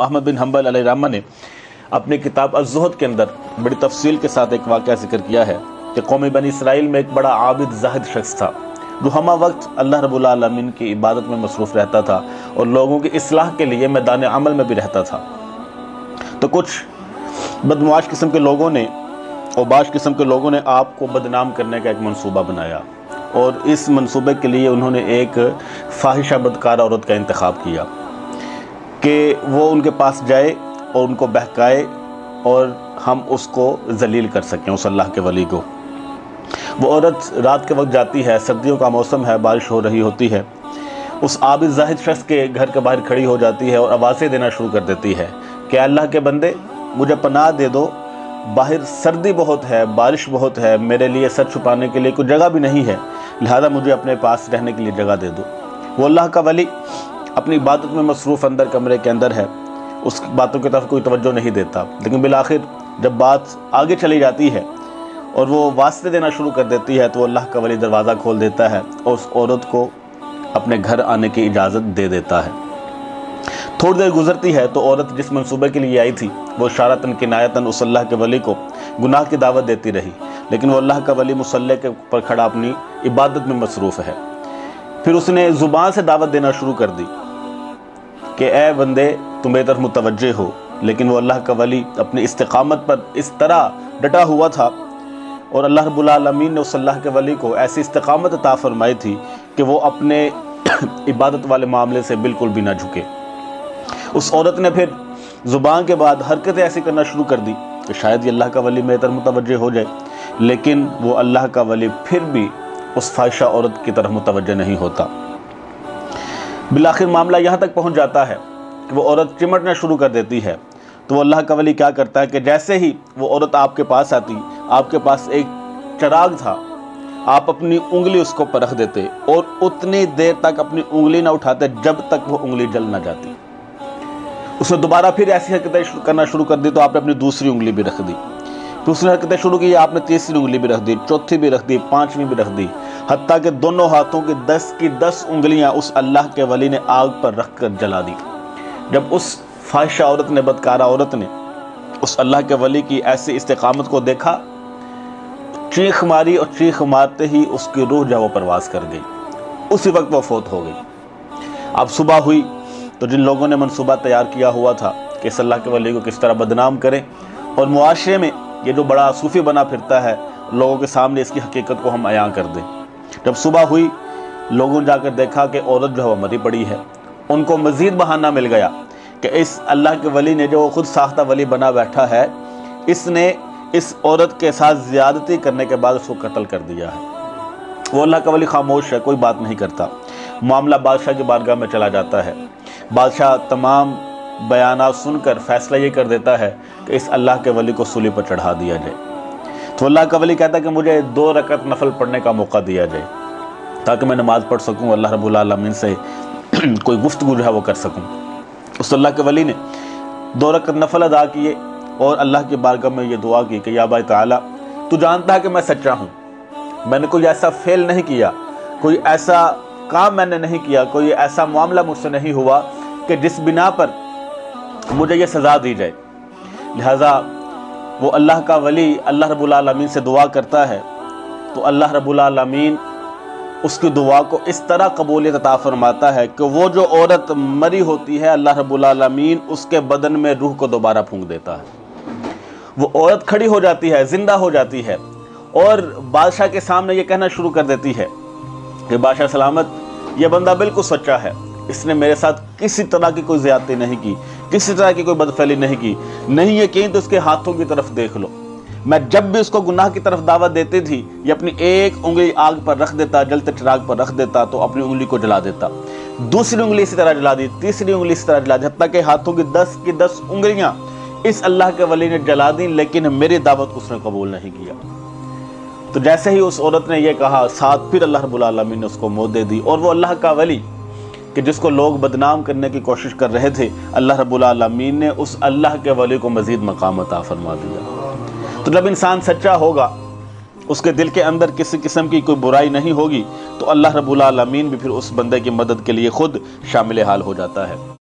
احمد بن حنبل علیہ رحمہ نے اپنی کتاب الزہد کے اندر بڑی تفصیل کے ساتھ ایک واقعہ ذکر کیا ہے کہ قوم بنی اسرائیل میں ایک بڑا عابد زاہد شخص تھا جو ہمہ وقت اللہ رب العالمین کی عبادت میں مصروف رہتا تھا اور لوگوں کی اصلاح کے لیے میدان عمل میں بھی رہتا تھا۔ تو کچھ بدمعاش قسم کے لوگوں نے اوباش قسم کے لوگوں نے آپ کو بدنام کرنے کا ایک منصوبہ بنایا اور اس منصوبے کے لیے انہوں نے ایک فاحشہ بدکار عورت کا انتخاب کیا کہ وہ ان کے پاس جائے اور ان کو بہکائے اور ہم اس کو ذلیل کر سکیں، اس اللہ کے ولی کو۔ وہ عورت رات کے وقت جاتی ہے، سردیوں کا موسم ہے، بارش ہو رہی ہوتی ہے، اس عابد زاہد شخص کے گھر کے باہر کھڑی ہو جاتی ہے اور آوازیں دینا شروع کر دیتی ہے کہ اللہ کے بندے مجھے پناہ دے دو، باہر سردی بہت ہے، بارش بہت ہے، میرے لیے سر چھپانے کے لیے کوئی جگہ بھی نہیں ہے، لہذا مجھے اپنے پاس رہنے کے لیے جگہ دے دو۔ وہ اللہ کا ولی اپنی عبادت میں مصروف اندر کمرے کے اندر ہے، اس باتوں کی طرف کوئی توجہ نہیں دیتا، لیکن بالآخر جب بات آگے چلی جاتی ہے اور وہ واسطے دینا شروع کر دیتی ہے تو وہ اللہ کا ولی دروازہ کھول دیتا ہے اور اس عورت کو اپنے گھر آنے کی اجازت دے دیتا ہے۔ تھوڑی دیر گزرتی ہے تو عورت جس منصوبے کے لیے آئی تھی وہ اشارتاً کنایتاً اس اللہ کے ولی کو گناہ کی دعوت دیتی رہی، لیکن وہ اللہ کا ولی مصلی کے پر کھڑا اپنی عبادت میں مصروف ہے۔ پھر اس نے زبان سے دعوت دینا شروع کر دی کہ اے بندے تم میری طرف متوجہ ہو، لیکن وہ اللہ کا ولی اپنی استقامت پر اس طرح ڈٹا ہوا تھا اور اللہ رب العالمین نے اس اللہ کے ولی کو ایسی استقامت عطا فرمائی تھی کہ وہ اپنے عبادت والے معاملے سے بالکل بھی نہ جھکے۔ اس عورت نے پھر زبان کے بعد حرکتیں ایسی کرنا شروع کر دی کہ شاید یہ اللہ کا ولی میری طرف متوجہ ہو جائے، لیکن وہ اللہ کا ولی پھر بھی اس فاحشہ عورت کی طرف متوجہ نہیں ہوتا۔ بالآخر معاملہ یہاں تک پہنچ جاتا ہے کہ وہ عورت چمٹنا شروع کر دیتی ہے، تو وہ اللہ کا ولی کیا کرتا ہے کہ جیسے ہی وہ عورت آپ کے پاس آتی، آپ کے پاس ایک چراغ تھا، آپ اپنی انگلی اس کو پر رکھ دیتے اور اتنی دیر تک اپنی انگلی نہ اٹھاتے جب تک وہ انگلی جل نہ جاتی۔ اس نے دوبارہ پھر ایسی حرکتیں کرنا شروع کر دی تو آپ نے اپنی دوسری انگلی بھی رکھ دی، پھر اس نے حرکتیں شروع کی، آپ نے تیسری انگلی بھی رکھ دی، چوتھی بھی رکھ دی، پانچویں بھی رکھ دی، حتیٰ کہ دونوں ہاتھوں کی 10 کی 10 انگلیاں اس اللہ کے ولی نے آگ پر رکھ کر جلا دی۔ جب اس فاحشہ عورت نے، بدکارہ عورت نے اس اللہ کے ولی کی ایسی استقامت کو دیکھا، چیخ ماری اور چیخ مارتے ہی اس کی روح جو وہ پرواز کر گئی، اسی وقت وہ فوت ہو گئی۔ اب صبح ہوئی تو جن لوگوں نے منصوبہ تیار کیا ہوا تھا کہ اس اللہ کے ولی کو کس طرح بدنام کریں اور معاشرے میں یہ جو بڑا صوفی بنا پھرتا ہے لوگوں کے سامنے اس کی حقیقت کو ہم عیاں کر دیں، جب صبح ہوئی لوگوں نے جا کر دیکھا کہ عورت جو ہے وہ مری پڑی ہے، ان کو مزید بہانہ مل گیا کہ اس اللہ کے ولی نے جو خود ساختہ ولی بنا بیٹھا ہے، اس نے اس عورت کے ساتھ زیادتی کرنے کے بعد اس کو قتل کر دیا ہے۔ وہ اللہ کا ولی خاموش ہے، کوئی بات نہیں کرتا۔ معاملہ بادشاہ کی بارگاہ میں چلا جاتا ہے، بادشاہ تمام بیانات سن کر فیصلہ یہ کر دیتا ہے کہ اس اللہ کے ولی کو سولی پر چڑھا دیا جائے۔ تو اللہ کا ولی کہتا ہے کہ مجھے 2 رکعت نفل پڑھنے کا موقع دیا جائے تاکہ میں نماز پڑھ سکوں، اللہ رب العالمین سے کوئی گفتگو جو ہے وہ کر سکوں۔ اس اللہ کے ولی نے 2 رکعت نفل ادا کیے اور اللہ کی بارگاہ میں یہ دعا کی کہ یا بھائی تعالیٰ تو جانتا ہے کہ میں سچا ہوں، میں نے کوئی ایسا فعل نہیں کیا، کوئی ایسا کام میں نے نہیں کیا، کوئی ایسا معاملہ مجھ سے نہیں ہوا کہ جس بنا پر مجھے یہ سزا دی جائے۔ لہٰذا وہ اللہ کا ولی اللہ رب العالمین سے دعا کرتا ہے تو اللہ رب العالمین اس کی دعا کو اس طرح قبولیت عطا فرماتا ہے کہ وہ جو عورت مری ہوتی ہے اللہ رب العالمین اس کے بدن میں روح کو دوبارہ پھونک دیتا ہے، وہ عورت کھڑی ہو جاتی ہے، زندہ ہو جاتی ہے اور بادشاہ کے سامنے یہ کہنا شروع کر دیتی ہے کہ بادشاہ سلامت، یہ بندہ بالکل سچا ہے، اس نے میرے ساتھ کسی طرح کی کوئی زیادتی نہیں کی، کسی طرح کی کوئی بدفعلی نہیں کی، نہیں یقین تو اس کے ہاتھوں کی طرف دیکھ لو، میں جب بھی اس کو گناہ کی طرف دعوت دیتی تھی یہ اپنی ایک انگلی آگ پر رکھ دیتا، جلتے چراغ پر رکھ دیتا تو اپنی انگلی کو جلا دیتا، دوسری انگلی اسی طرح جلا دی، تیسری انگلی اسی طرح جلا دی، حتیٰ کہ ہاتھوں کی 10 کی 10 انگلیاں اس اللہ کے ولی نے جلا دیں، لیکن میری دعوت اس نے قبول نہیں کیا۔ تو جیسے ہی اس عورت نے یہ کہا، ساتھ پھر اللہ رب العالمین نے اس کو موت دے دی، اور وہ اللہ کا ولی کہ جس کو لوگ بدنام کرنے کی کوشش کر رہے تھے، اللہ رب العالمین نے اس اللہ کے ولی کو مزید مقام عطا فرما دیا۔ تو جب انسان سچا ہوگا، اس کے دل کے اندر کسی قسم کی کوئی برائی نہیں ہوگی، تو اللہ رب العالمین بھی پھر اس بندے کی مدد کے لیے خود شامل حال ہو جاتا ہے۔